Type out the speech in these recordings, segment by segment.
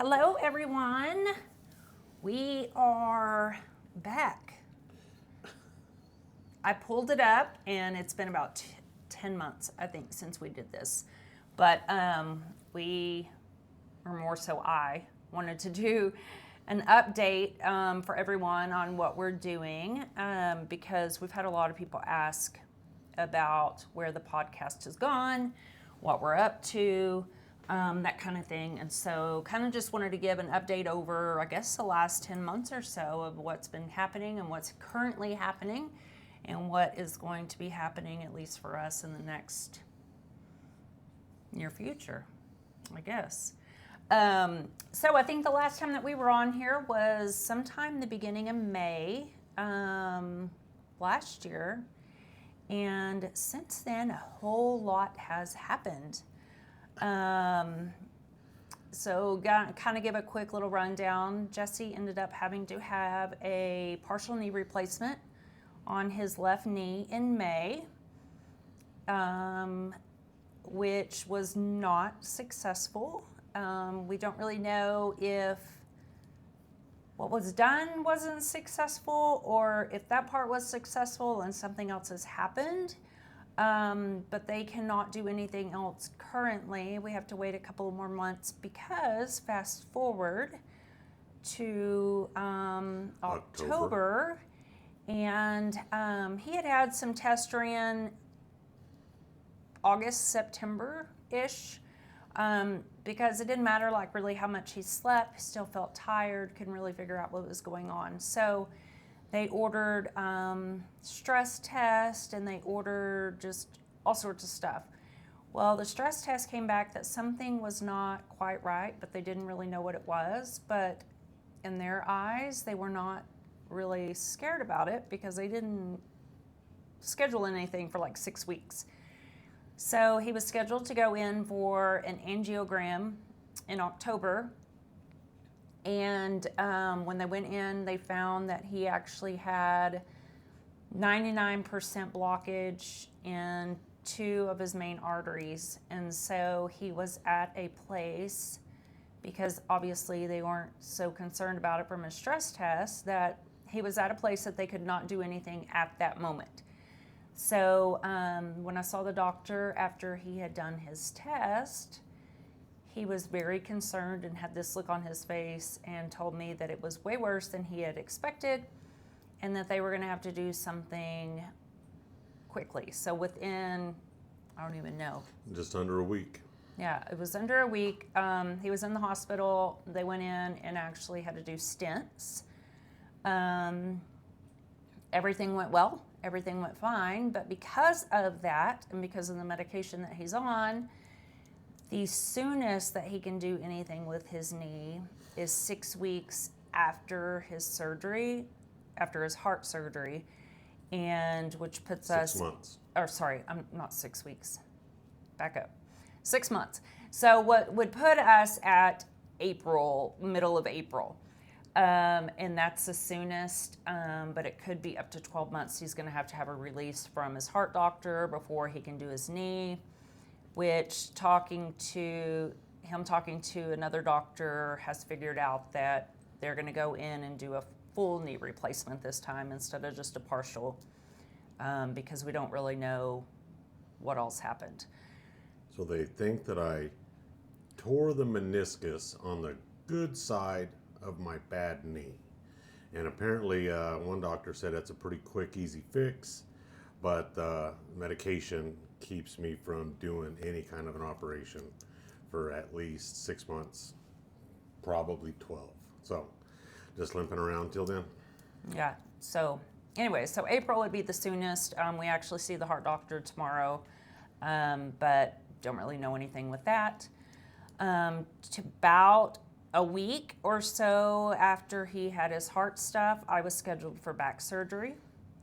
Hello, everyone. We are back. I pulled it up, and it's been about 10 months, I think, since we did this. But we, or more so I, wanted to do an update for everyone on what we're doing because we've had a lot of people ask about where the podcast has gone, what we're up to, that kind of thing. And so kind of just wanted to give an update over, I guess, the last 10 months or so of what's been happening and what's currently happening and what is going to be happening, at least for us, in the next near future, I guess. So I think the last time that we were on here was sometime the beginning of May last year. And since then, a whole lot has happened. So kind of give a quick little rundown. Jesse ended up having to have a partial knee replacement on his left knee in May, which was not successful. We don't really know if what was done wasn't successful or if that part was successful and something else has happened. But they cannot do anything else currently. We have to wait a couple more months because fast forward to October. And he had some tests ran August, September-ish, because it didn't matter like really how much he slept. He still felt tired, couldn't really figure out what was going on. So they ordered stress test and they ordered just all sorts of stuff. Well, the stress test came back that something was not quite right, but they didn't really know what it was. But in their eyes, they were not really scared about it because they didn't schedule anything for like 6 weeks. So he was scheduled to go in for an angiogram in October. And when they went in, they found that he actually had 99% blockage in 2 of his main arteries. And so he was at a place, because obviously they weren't so concerned about it from a stress test, that he was at a place that they could not do anything at that moment. So when I saw the doctor after he had done his test, he was very concerned and had this look on his face and told me that it was way worse than he had expected and that they were going to have to do something quickly. So within, I don't even know. Just under a week. Yeah, it was under a week. He was in the hospital. They went in and actually had to do stents. Everything went well. Everything went fine. But because of that and because of the medication that he's on, the soonest that he can do anything with his knee is 6 weeks after his surgery, after his heart surgery, and which puts 6 months. Or sorry, I'm not 6 weeks. Back up. 6 months. So what would put us at April, middle of April. And that's the soonest, but it could be up to 12 months. He's going to have a release from his heart doctor before he can do his knee, which talking to another doctor has figured out that they're going to go in and do a full knee replacement this time instead of just a partial, because we don't really know what else happened. So they think that I tore the meniscus on the good side of my bad knee. And apparently one doctor said that's a pretty quick, easy fix, but medication keeps me from doing any kind of an operation for at least 6 months, probably 12. So just limping around till then. Yeah. So anyway, so April would be the soonest. We actually see the heart doctor tomorrow, but don't really know anything with that. To about a week or so after he had his heart stuff, I was scheduled for back surgery.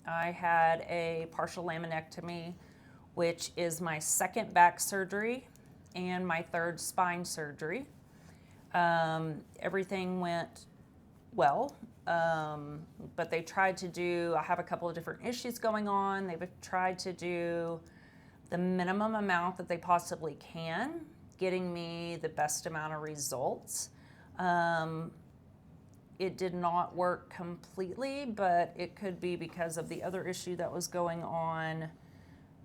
I had a partial laminectomy, which is my second back surgery and my third spine surgery. Everything went well, but they tried to do, I have a couple of different issues going on. They've tried to do the minimum amount that they possibly can, getting me the best amount of results. It did not work completely, but it could be because of the other issue that was going on.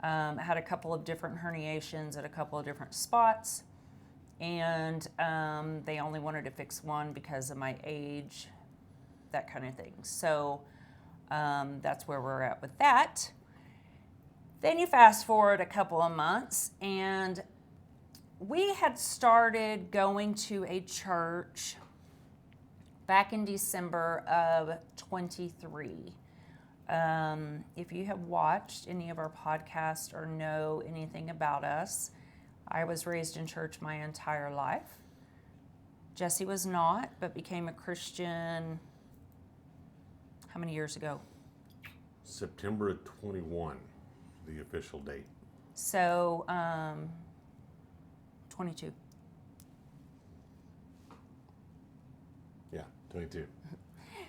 I had a couple of different herniations at a couple of different spots, and they only wanted to fix one because of my age, that kind of thing. So that's where we're at with that. Then you fast forward a couple of months, and we had started going to a church back in December of 23. If you have watched any of our podcasts or know anything about us, I was raised in church my entire life. Jesse was not, but became a Christian how many years ago? September of 21, the official date. So, 22. Yeah, 22.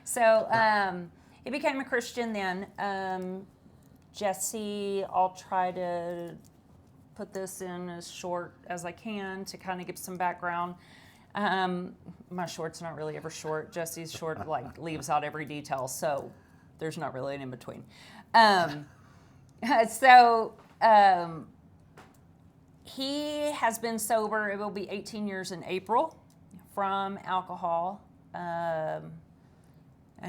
So, he became a Christian then. Jesse, I'll try to put this in as short as I can to kind of give some background. My short's not really ever short. Jesse's short leaves out every detail, so there's not really an in between. He has been sober. It will be 18 years in April from alcohol. And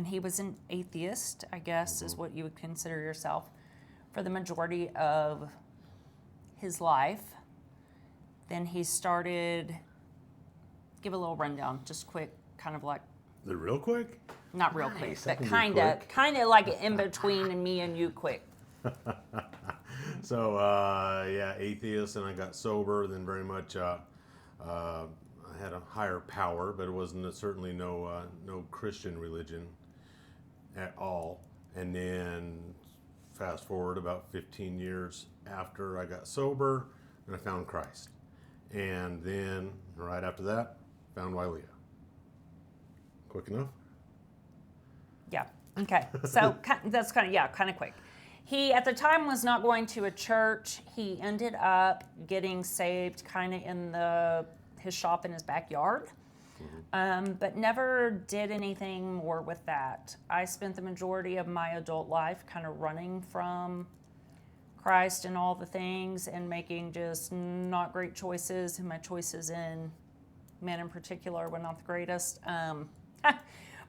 he was an atheist, I guess, is what you would consider yourself, for the majority of his life. Then he started, give a little rundown, just quick, kind of like. Is it real quick? Not real quick, Nice, but that can be kind of like in between and me and you quick. So, atheist, and I got sober, then very much, I had a higher power, but it wasn't certainly no Christian religion at all. And then fast forward about 15 years after I got sober, and I found Christ. And then right after that, found Wylea. Quick enough? Yeah. Okay. So that's kind of quick. He, at the time, was not going to a church. He ended up getting saved kind of in his shop in his backyard, but never did anything more with that. I spent the majority of my adult life kind of running from Christ and all the things and making just not great choices, and my choices in men in particular were not the greatest.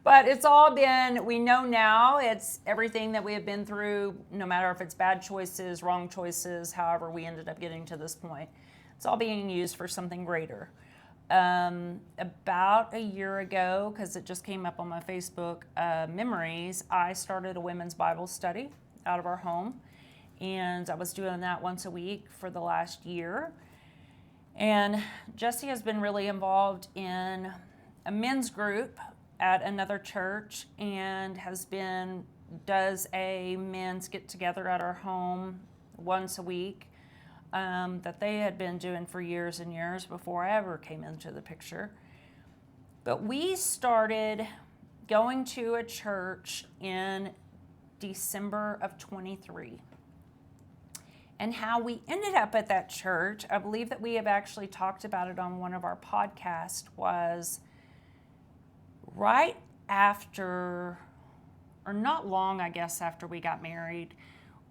But it's all been, we know now, it's everything that we have been through, no matter if it's bad choices, wrong choices, however we ended up getting to this point. It's all being used for something greater. About a year ago, because it just came up on my Facebook memories, I started a women's Bible study out of our home. And I was doing that once a week for the last year. And Jesse has been really involved in a men's group at another church, and does a men's get together at our home once a week that they had been doing for years and years before I ever came into the picture. But we started going to a church in December of 23. And how we ended up at that church, I believe that we have actually talked about it on one of our podcasts, was right after, or not long, I guess, after we got married.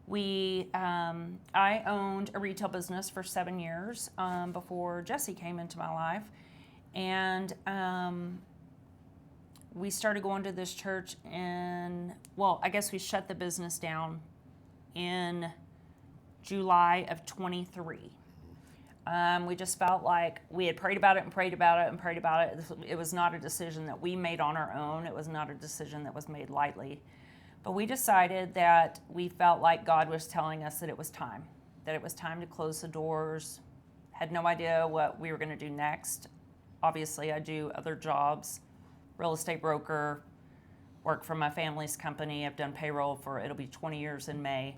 I owned a retail business for 7 years before Jesse came into my life. And we started going to this church I guess we shut the business down in July of 23. We just felt like we had prayed about it and prayed about it and prayed about it. It was not a decision that we made on our own. It was not a decision that was made lightly. But we decided that we felt like God was telling us that it was time to close the doors. Had no idea what we were going to do next. Obviously, I do other jobs, real estate broker, work for my family's company. I've done payroll it'll be 20 years in May.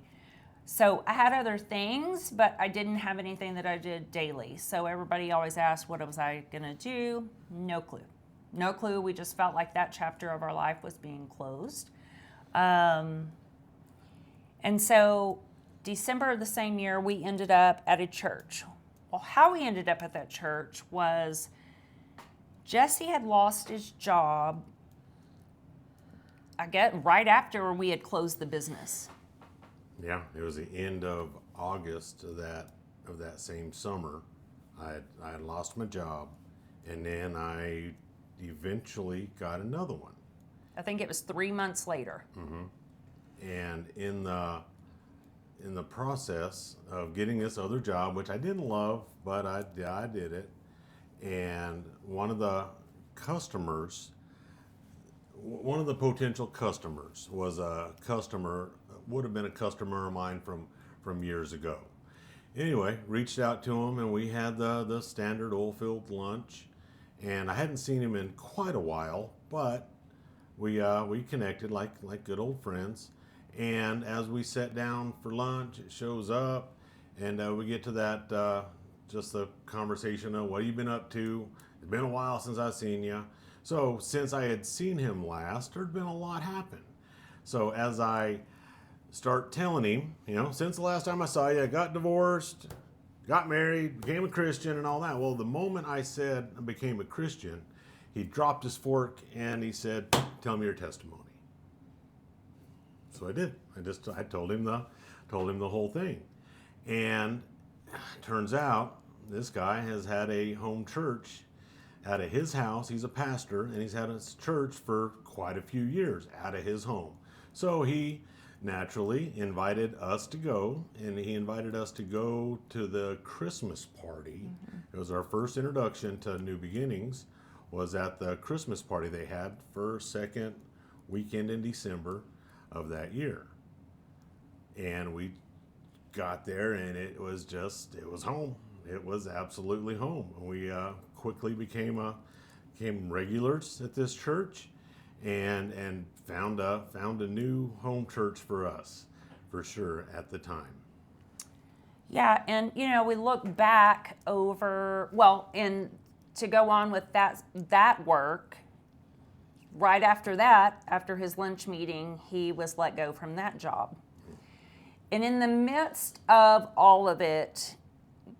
So I had other things, but I didn't have anything that I did daily. So everybody always asked, what was I going to do? No clue. No clue. We just felt like that chapter of our life was being closed. And so December of the same year, we ended up at a church. Well, how we ended up at that church was Jesse had lost his job, I get right after we had closed the business. Yeah, it was the end of August of that same summer. I had lost my job, and then I eventually got another one. I think it was 3 months later. And in the process of getting this other job, which I didn't love, but I did it, and one of the potential customers was would have been a customer of mine from years ago. Anyway, reached out to him, and we had the standard oil-filled lunch, and I hadn't seen him in quite a while, but we connected like good old friends. And as we sat down for lunch, it shows up, and we get to that just the conversation of what have you been up to? It's been a while since I've seen you. So since I had seen him last, there'd been a lot happen. So as I start telling him, since the last time I saw you, I got divorced, got married, became a Christian and all that. Well, the moment I said I became a Christian, he dropped his fork and he said, tell me your testimony. So I did. I told him the whole thing. And turns out this guy has had a home church out of his house. He's a pastor, and he's had a church for quite a few years out of his home. So he naturally invited us to go, and he invited us to go to the Christmas party. It was our first introduction to New Beginnings, was at the Christmas party they had for second weekend in December of that year. And we got there, and it was home. It was absolutely home. We quickly became regulars at this church, and found a new home church for us, for sure, at the time. Yeah, and we look back over, and to go on with that work, right after that, after his lunch meeting, he was let go from that job. And in the midst of all of it,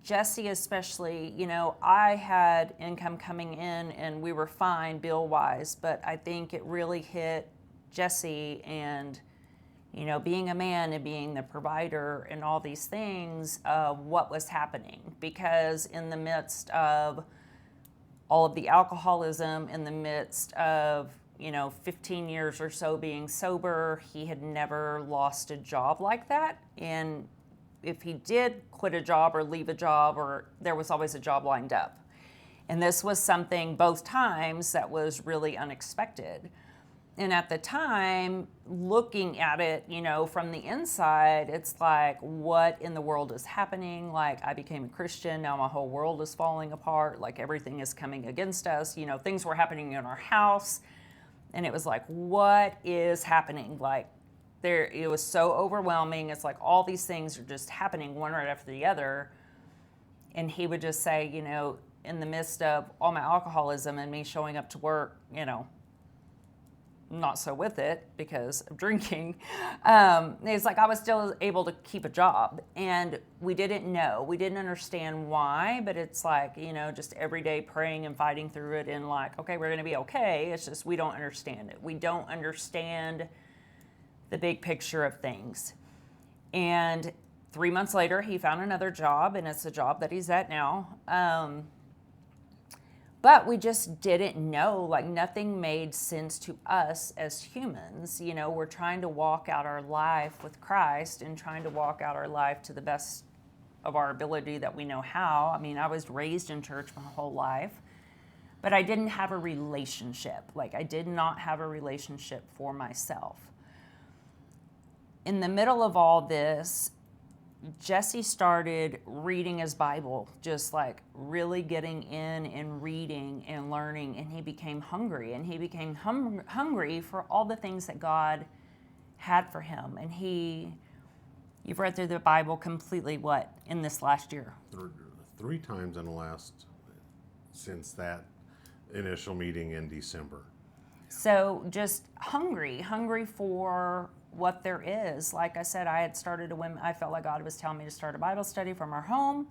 Jesse especially, I had income coming in and we were fine bill-wise, but I think it really hit Jesse and, being a man and being the provider and all these things of what was happening. Because in the midst of all of the alcoholism, in the midst of 15 years or so being sober, he had never lost a job like that. And if he did quit a job or leave a job, or there was always a job lined up. And this was something both times that was really unexpected. And at the time, looking at it, from the inside, it's like, what in the world is happening? Like, I became a Christian, now my whole world is falling apart, like everything is coming against us. Things were happening in our house. And it was like, what is happening? Like, it was so overwhelming. It's like all these things are just happening one right after the other. And he would just say, in the midst of all my alcoholism and me showing up to work, not so with it because of drinking. It's like I was still able to keep a job. And we didn't know. We didn't understand why, but it's like, just every day praying and fighting through it and like, okay, we're going to be okay. It's just we don't understand it. We don't understand the big picture of things. And 3 months later, he found another job, and it's the job that he's at now. But we just didn't know, like nothing made sense to us as humans. We're trying to walk out our life with Christ and trying to walk out our life to the best of our ability that we know how. I mean, I was raised in church my whole life, but I didn't have a relationship. Like, I did not have a relationship for myself. In the middle of all this, Jesse started reading his Bible, just like really getting in and reading and learning, and he became hungry, and he became hungry for all the things that God had for him. And you've read through the Bible completely, in this last year? 3 times since that initial meeting in December. So just hungry for what there is. Like I said, I felt like God was telling me to start a Bible study from our home.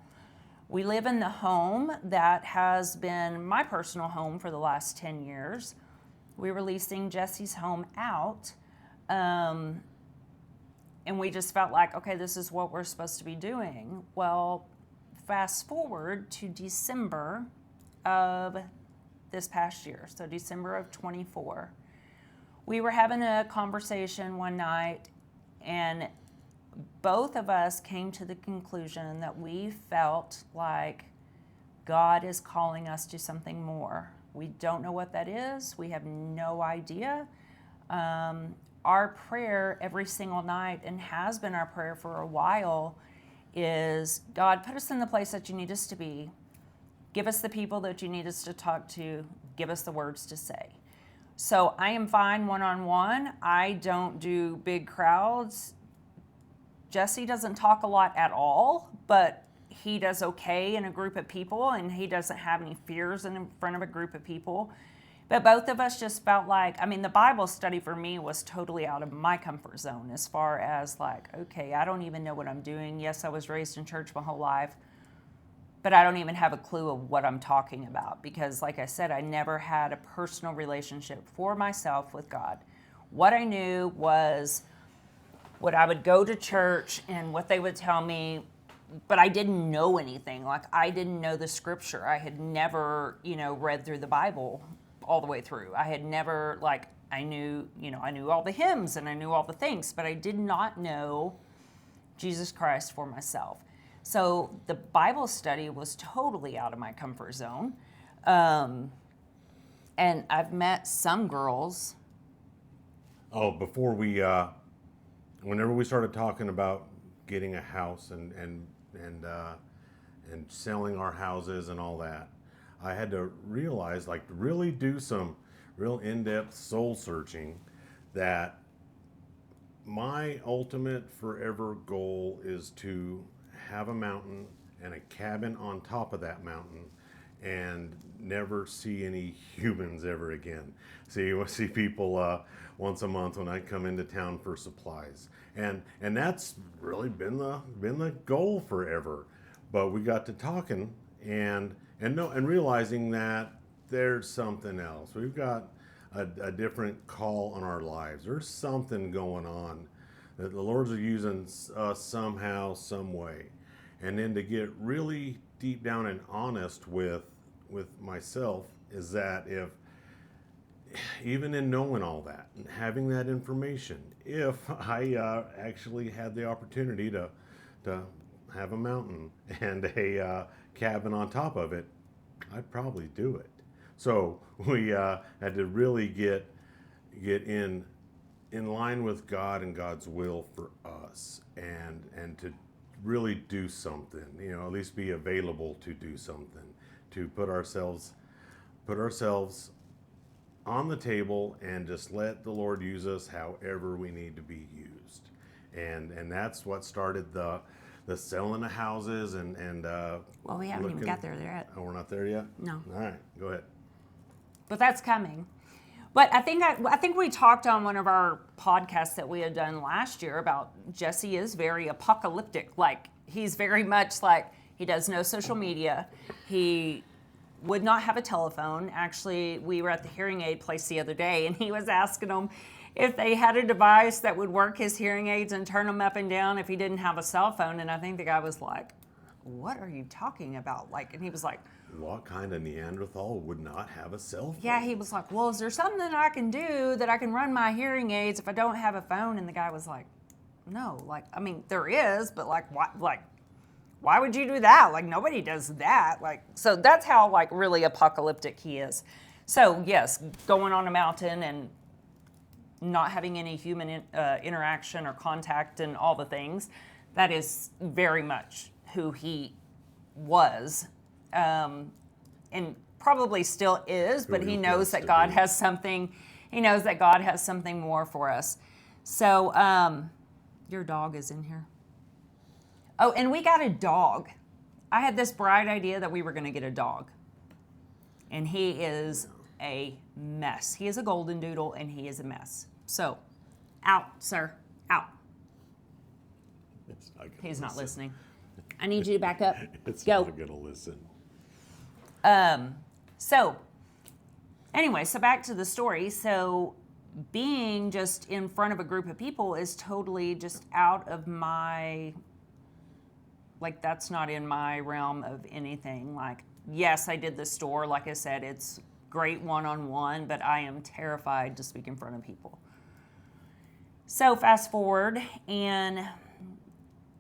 We live in the home that has been my personal home for the last 10 years. We were leasing Jesse's home out. And we just felt like, okay, this is what we're supposed to be doing. Well, fast forward to December of this past year, so December of 24. We were having a conversation one night, and both of us came to the conclusion that we felt like God is calling us to something more. We don't know what that is. We have no idea. Our prayer every single night, and has been our prayer for a while, is, God, put us in the place that you need us to be. Give us the people that you need us to talk to. Give us the words to say. So I am fine one-on-one. I don't do big crowds. Jesse doesn't talk a lot at all, but he does okay in a group of people, and he doesn't have any fears in front of a group of people. But both of us just felt like, the Bible study for me was totally out of my comfort zone as far as like, okay, I don't even know what I'm doing. Yes, I was raised in church my whole life, but I don't even have a clue of what I'm talking about because, like I said, I never had a personal relationship for myself with God. What I knew was what I would go to church and what they would tell me, but I didn't know anything. Like, I didn't know the scripture. I had never, read through the Bible all the way through. I had never, I knew all the hymns and I knew all the things, but I did not know Jesus Christ for myself. So the Bible study was totally out of my comfort zone. And I've met some girls. Oh, before we, whenever we started talking about getting a house and selling our houses and all that, I had to realize, really do some real in-depth soul searching, that my ultimate forever goal is to have a mountain and a cabin on top of that mountain and never see any humans ever again. See people once a month when I come into town for supplies, and that's really been the goal forever. But we got to talking and realizing that there's something else. We've got a different call on our lives. There's something going on that the Lord's using us somehow, some way. And then to get really deep down and honest with myself is that if, even in knowing all that and having that information, if I actually had the opportunity to have a mountain and a cabin on top of it, I'd probably do it. So we had to really get in line with God and God's will for us, and to really do something, at least be available to do something, to put ourselves on the table and just let the Lord use us however we need to be used. And that's what started the selling of houses and Well, we haven't even got there yet. Oh, we're not there yet? No. All right, go ahead. But that's coming. But I think we talked on one of our podcasts that we had done last year about Jesse is very apocalyptic. Like, he's very much like, he does no social media. He would not have a telephone. Actually, we were at the hearing aid place the other day, and he was asking them if they had a device that would work his hearing aids and turn them up and down if he didn't have a cell phone. And I think the guy was like, what are you talking about? And he was like, what kind of Neanderthal would not have a cell phone? Yeah, he was like, well, is there something that I can do that I can run my hearing aids if I don't have a phone? And the guy was like, no, there is, but why would you do that? Nobody does that. So that's how really apocalyptic he is. So yes, going on a mountain and not having any human interaction or contact and all the things, that is very much who he was. And probably still is, but he knows that God has something. He knows that God has something more for us. So, your dog is in here. Oh, and we got a dog. I had this bright idea that we were going to get a dog, and he is a mess. He is a golden doodle, and he is a mess. So, out, sir, out. He's not listening. I need you to back up. It's Go. not going to listen. So, anyway, so back to the story. So, being just in front of a group of people is totally just out of my, like, that's not in my realm of anything. Like, yes, I did the store. Like I said, it's great one-on-one, but I am terrified to speak in front of people. So, fast forward, and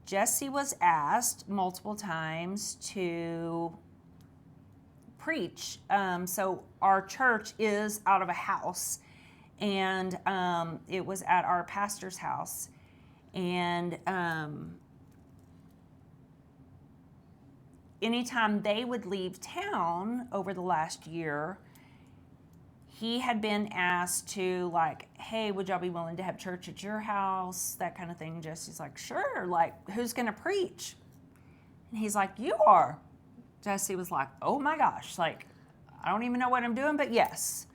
Jesse was asked multiple times to preach. So our church is out of a house, and it was at our pastor's house. And anytime they would leave town over the last year, he had been asked to, like, hey, would y'all be willing to have church at your house? That kind of thing. Jesse's like, sure. Like, who's going to preach? And he's like, you are. Jesse was like, oh my gosh, like, I don't even know what I'm doing, but yes.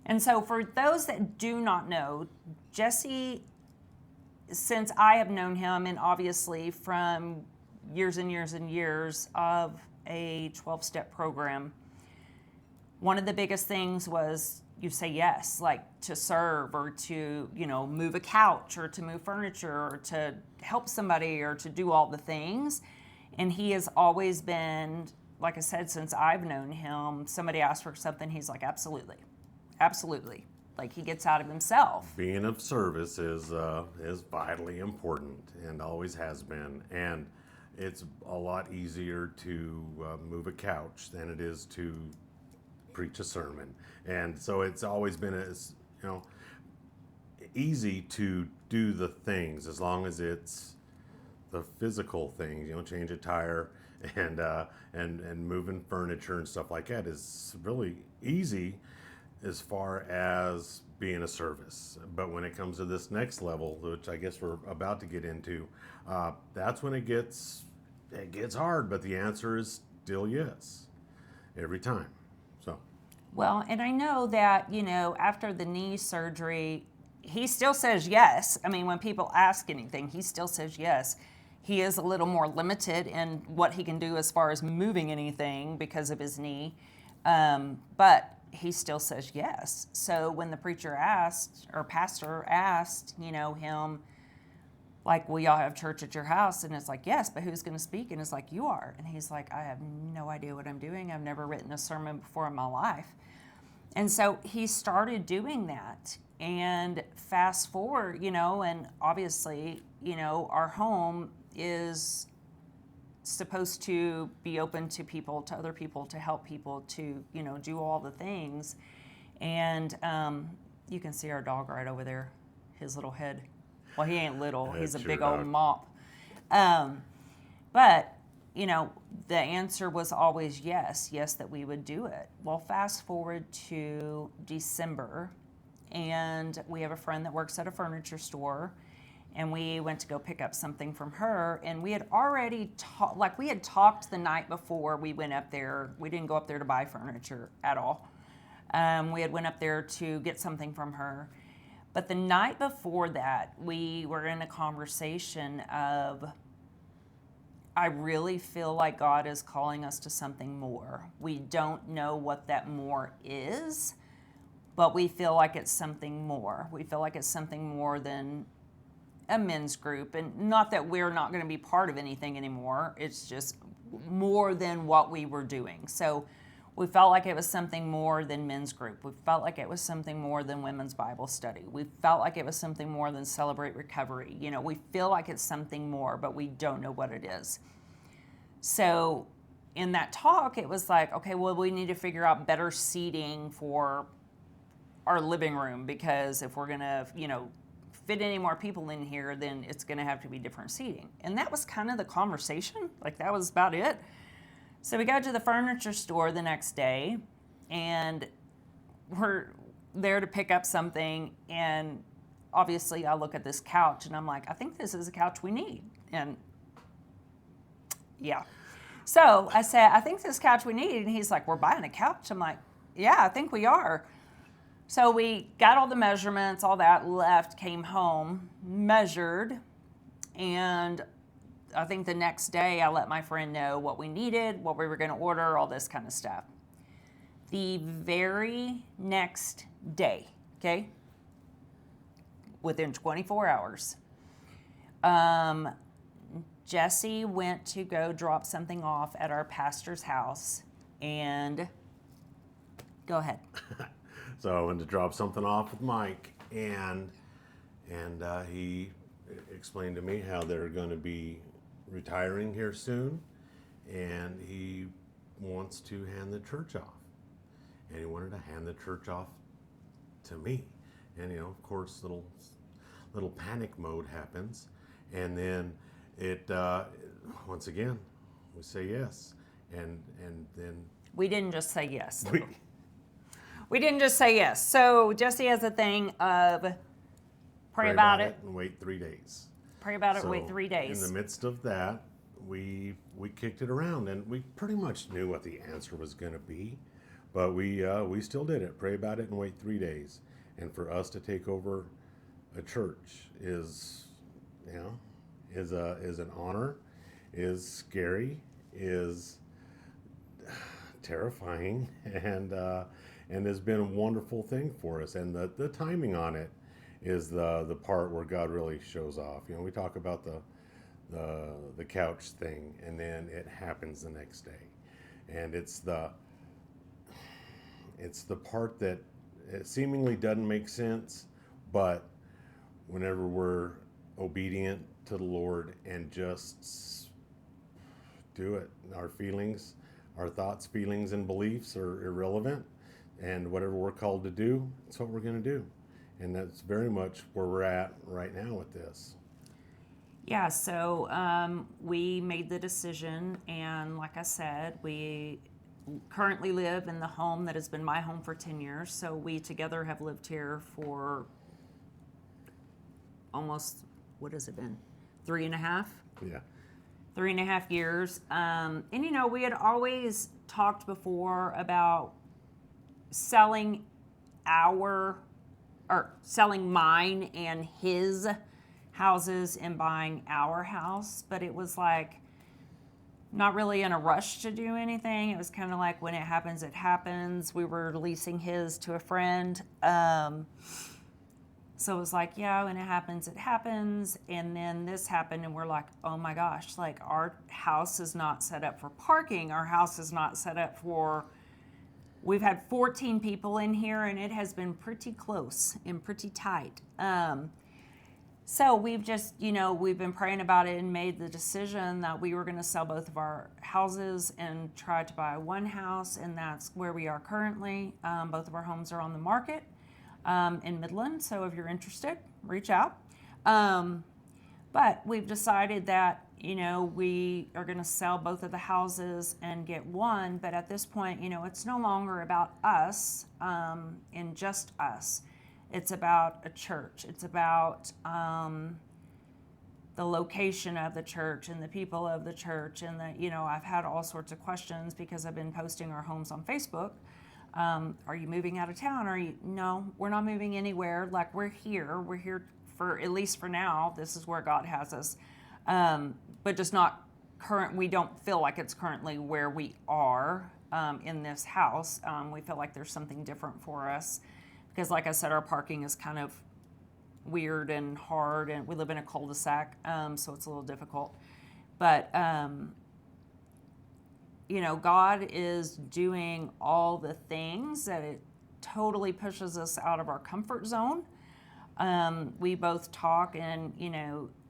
And so for those that do not know, Jesse, since I have known him, and obviously from years and years and years of a 12-step program, one of the biggest things was you say yes, like to serve or to, move a couch or to move furniture or to help somebody or to do all the things. And he has always been, like I said, since I've known him, somebody asks for something, he's like, absolutely, absolutely. Like, he gets out of himself. Being of service is vitally important and always has been. And it's a lot easier to move a couch than it is to preach a sermon. And so it's always been easy to do the things as long as it's the physical things, change a tire and moving furniture and stuff like that is really easy as far as being a service. But when it comes to this next level, which I guess we're about to get into, that's when it gets hard. But the answer is still yes, every time. So. Well, and I know that after the knee surgery, he still says yes. I mean, when people ask anything, he still says yes. He is a little more limited in what he can do as far as moving anything because of his knee, but he still says yes. So when the preacher asked, or pastor asked, him, like, will y'all have church at your house? And it's like, yes, but who's going to speak? And it's like, you are. And he's like, I have no idea what I'm doing. I've never written a sermon before in my life. And so he started doing that. And fast forward, and obviously, our home is supposed to be open to people, to other people, to help people, to, do all the things. And you can see our dog right over there, his little head. Well, he ain't little. He's a big old mop. But, the answer was always yes, that we would do it. Well, fast forward to December, and we have a friend that works at a furniture store, and we went to go pick up something from her, and we had already talked the night before we went up there. We didn't go up there to buy furniture at all. We had went up there to get something from her. But the night before that, we were in a conversation of, I really feel like God is calling us to something more. We don't know what that more is, but we feel like it's something more. We feel like it's something more than a men's group. And not that we're not going to be part of anything anymore. It's just more than what we were doing. So we felt like it was something more than men's group. We felt like it was something more than women's Bible study. We felt like it was something more than Celebrate Recovery. We feel like it's something more, but we don't know what it is. So in that talk, it was like, okay, well, we need to figure out better seating for our living room, because if we're going to, fit any more people in here, then it's going to have to be different seating. And that was kind of the conversation. Like, that was about it. So we go to the furniture store the next day, and we're there to pick up something, and obviously I look at this couch, and I'm like, I think this is a couch we need. And yeah. So I said, I think this couch we need. And he's like, we're buying a couch? I'm like, yeah, I think we are. So we got all the measurements, all that, left, came home, measured, and I think the next day I let my friend know what we needed, what we were going to order, all this kind of stuff. The very next day, okay, within 24 hours, Jesse went to go drop something off at our pastor's house, and go ahead. So I went to drop something off with Mike, and he explained to me how they're going to be retiring here soon, and he wants to hand the church off, and he wanted to hand the church off to me, and of course, little panic mode happens, and then it once again we say yes, and then We didn't just say yes. We didn't just say yes. So Jesse has a thing of pray about it, and wait 3 days. pray about it, So, wait 3 days. In the midst of that, we kicked it around, and we pretty much knew what the answer was going to be, but we still did it. Pray about it and wait 3 days. And for us to take over a church is an honor, is scary, is terrifying, and has been a wonderful thing for us. And the timing on it is the part where God really shows off. We talk about the couch thing, and then it happens the next day, and it's the part that it seemingly doesn't make sense, but whenever we're obedient to the Lord and just do it, our feelings, our thoughts, feelings, and beliefs are irrelevant, and whatever we're called to do, that's what we're going to do. And that's very much where we're at right now with this. Yeah, so we made the decision, and like I said, we currently live in the home that has been my home for 10 years. So we together have lived here for almost, what has it been? 3.5? Yeah. 3.5 years. And we had always talked before about selling mine and his houses and buying our house, but it was like not really in a rush to do anything. It was kind of like when it happens, it happens. We were leasing his to a friend. So it was like, yeah, when it happens, it happens. And then this happened, and we're like, oh my gosh, like our house is not set up for parking. Our house is not set up for, we've had 14 people in here, and it has been pretty close and pretty tight. So we've just, we've been praying about it and made the decision that we were going to sell both of our houses and try to buy one house, and that's where we are currently. Both of our homes are on the market in Midland, so if you're interested, reach out. But we've decided that, we are going to sell both of the houses and get one, but at this point, it's no longer about us and just us. It's about a church. It's about the location of the church and the people of the church. And I've had all sorts of questions because I've been posting our homes on Facebook. Are you moving out of town? No, we're not moving anywhere. Like, we're here. We're here for, at least for now, this is where God has us. But just not current. We don't feel like it's currently where we are in this house. We feel like there's something different for us. Because like I said, our parking is kind of weird and hard, and we live in a cul-de-sac, so it's a little difficult. But, God is doing all the things that it totally pushes us out of our comfort zone. We both talk, and,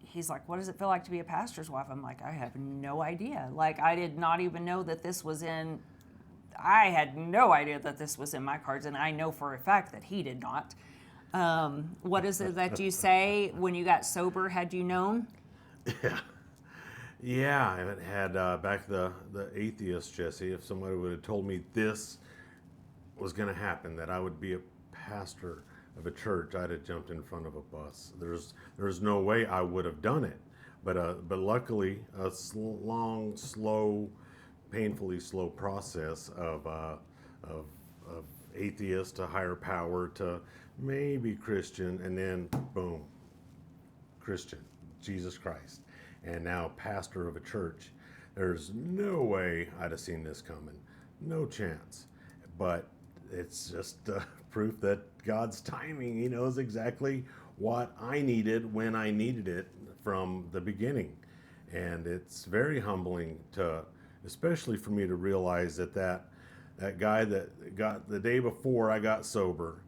he's like, what does it feel like to be a pastor's wife? I'm like, I have no idea. Like, I did not even know that this was I had no idea that this was in my cards, and I know for a fact that he did not. What is it that you say when you got sober? Had you known? Yeah. I had back the atheist Jesse. If somebody would have told me this was going to happen, that I would be a pastor of a church, I'd have jumped in front of a bus. There's no way I would have done it. But luckily, a long, slow, painfully slow process of atheist to higher power to maybe Christian, and then boom, Christian, Jesus Christ. and now pastor of a church. There's no way I'd have seen this coming. No chance. But it's just proof that God's timing, He knows exactly what I needed when I needed it from the beginning. And it's very humbling to, especially for me to realize that guy that got the day before I got sober,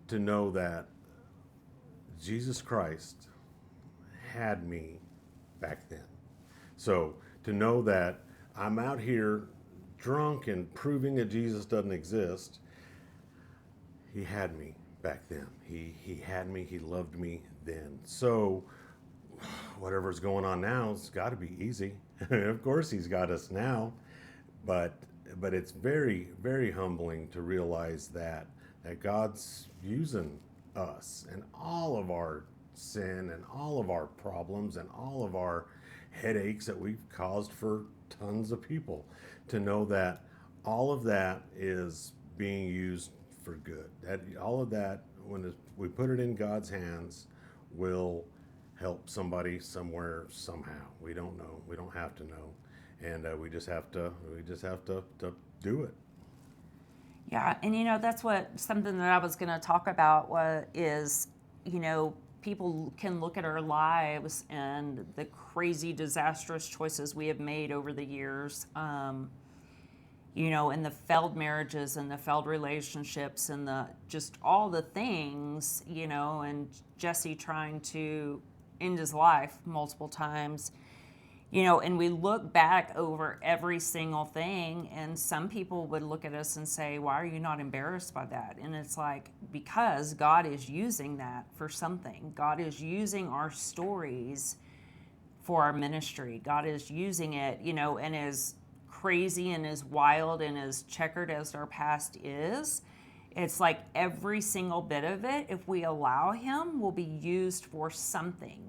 to know that Jesus Christ had me back then. So to know that I'm out here drunk and proving that Jesus doesn't exist, He had me back then. He had me, He loved me then. So whatever's going on now, it's got to be easy. Of course He's got us now, but it's very, very humbling to realize that God's using us and all of our sin and all of our problems and all of our headaches that we've caused for tons of people, to know that all of that is being used for good. That all of that, when we put it in God's hands, will help somebody somewhere somehow. We don't know. We don't have to know, and we just have to do it. Yeah, and that's something that I was going to talk about is, people can look at our lives and the crazy, disastrous choices we have made over the years, and the failed marriages and the failed relationships and just all the things, and Jesse trying to end his life multiple times. And we look back over every single thing, and some people would look at us and say, why are you not embarrassed by that? And it's like, because God is using that for something. God is using our stories for our ministry. God is using it, and as crazy and as wild and as checkered as our past is, it's like every single bit of it, if we allow Him, will be used for something.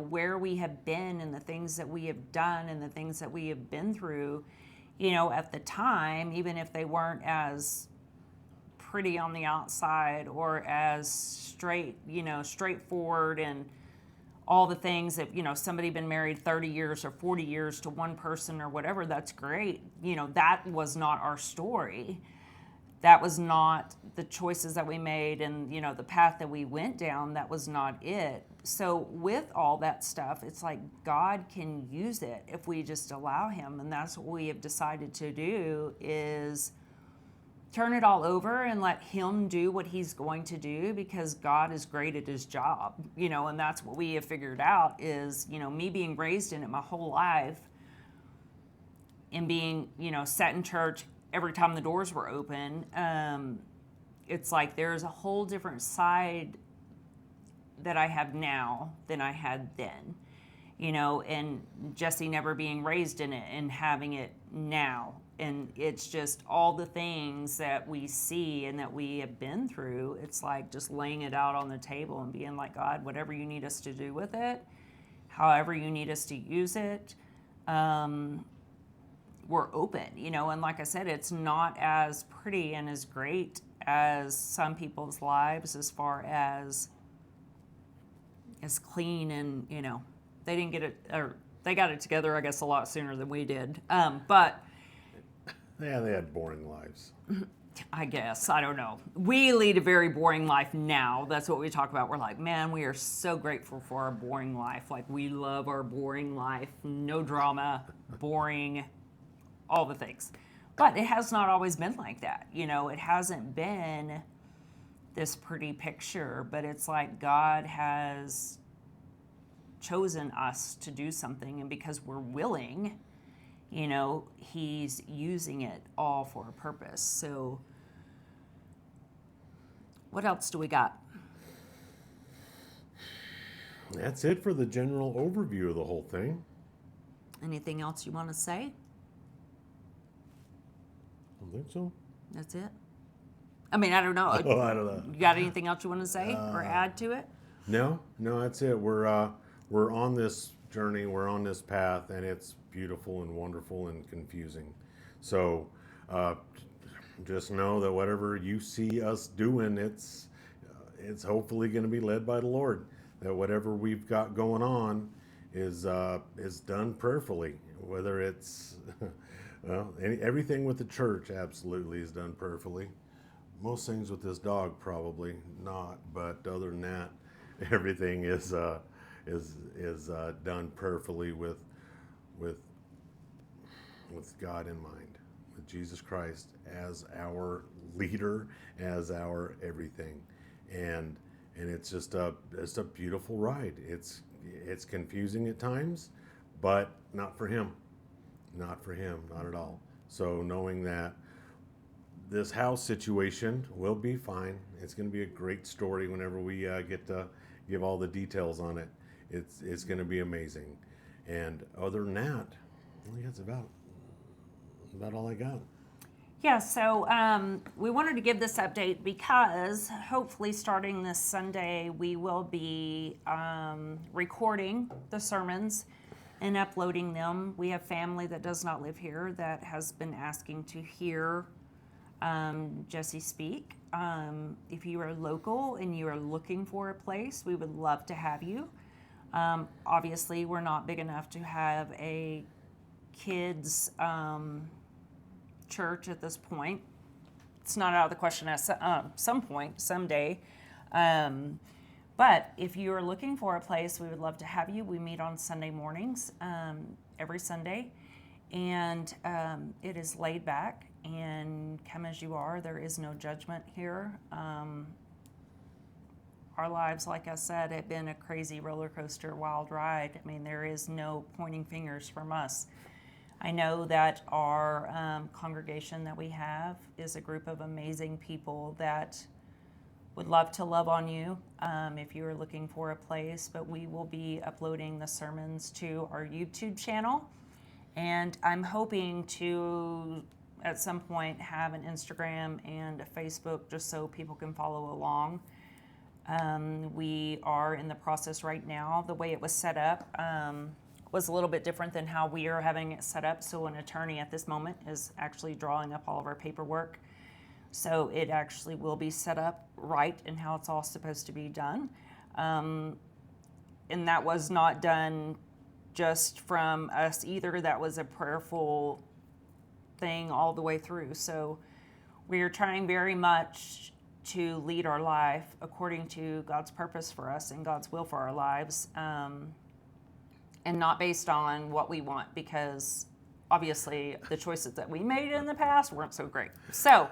Where we have been and the things that we have done and the things that we have been through, at the time, even if they weren't as pretty on the outside or as straightforward and all the things that, somebody been married 30 years or 40 years to one person or whatever, that's great. That was not our story. That was not the choices that we made and, the path that we went down. That was not it. So with all that stuff, it's like God can use it if we just allow Him. And that's what we have decided to do, is turn it all over and let Him do what He's going to do, because God is great at His job, and that's what we have figured out is, me being raised in it my whole life and being, sat in church every time the doors were open. It's like there's a whole different side that I have now than I had then, and Jesse never being raised in it and having it now. And it's just all the things that we see and that we have been through. It's like just laying it out on the table and being like, God, whatever you need us to do with it, however you need us to use it, we're open, and like I said, it's not as pretty and as great as some people's lives as far as clean and, they didn't get it, or they got it together, I guess, a lot sooner than we did. But Yeah, they had boring lives. I guess, I don't know. We lead a very boring life now. That's what we talk about. We're like, man, we are so grateful for our boring life. Like, we love our boring life. No drama, boring, all the things. But it has not always been like that. It hasn't been this pretty picture, but it's like God has chosen us to do something, and because we're willing, He's using it all for a purpose. So what else do we got? That's it for the general overview of the whole thing. Anything else you want to say? I think so. That's it? I mean, I don't know. Oh, I don't know. You got anything else you want to say or add to it? No, that's it. We're on this journey. We're on this path, and it's beautiful and wonderful and confusing. So just know that whatever you see us doing, it's hopefully going to be led by the Lord. That whatever we've got going on is done prayerfully. Whether it's well, everything with the church absolutely is done prayerfully. Most things with this dog probably not, but other than that, everything is done prayerfully with with God in mind, with Jesus Christ as our leader, as our everything, and it's just a beautiful ride. It's confusing at times, but not for him, not for him, not at all. So knowing that this house situation will be fine. It's going to be a great story whenever we get to give all the details on it. It's going to be amazing. And other than that, I think that's about all I got. Yeah, so we wanted to give this update because hopefully starting this Sunday, we will be recording the sermons and uploading them. We have family that does not live here that has been asking to hear Jesse speak. If you are local and you are looking for a place, we would love to have you. Obviously, we're not big enough to have a kids church at this point. It's not out of the question at some point, someday. But if you are looking for a place, we would love to have you. We meet on Sunday mornings, every Sunday, and it is laid back and come as you are. There is no judgment here. Our lives, like I said, have been a crazy roller coaster, wild ride. I mean, there is no pointing fingers from us. I know that our congregation that we have is a group of amazing people that would love to love on you if you are looking for a place, but we will be uploading the sermons to our YouTube channel. And I'm hoping to, at some point, have an Instagram and a Facebook just so people can follow along. We are in the process right now. The way it was set up was a little bit different than how we are having it set up. So an attorney at this moment is actually drawing up all of our paperwork. So it actually will be set up right and how it's all supposed to be done. And that was not done just from us either. That was a prayerful thing all the way through. So we are trying very much to lead our life according to God's purpose for us and God's will for our lives, and not based on what we want, because obviously the choices that we made in the past weren't so great. So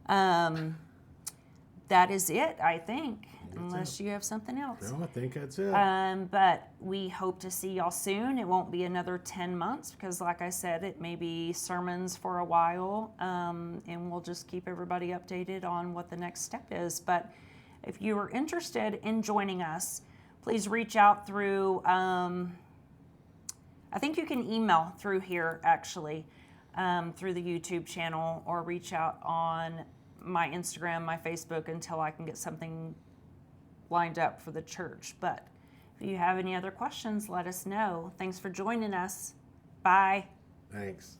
that is it, I think, unless you have something else. No, I think that's it. But we hope to see y'all soon. It won't be another 10 months because, like I said, it may be sermons for a while, and we'll just keep everybody updated on what the next step is. But if you are interested in joining us, please reach out through, I think you can email through here, actually, through the YouTube channel, or reach out on my Instagram, my Facebook, until I can get something lined up for the church. But if you have any other questions, let us know. Thanks for joining us. Bye. Thanks.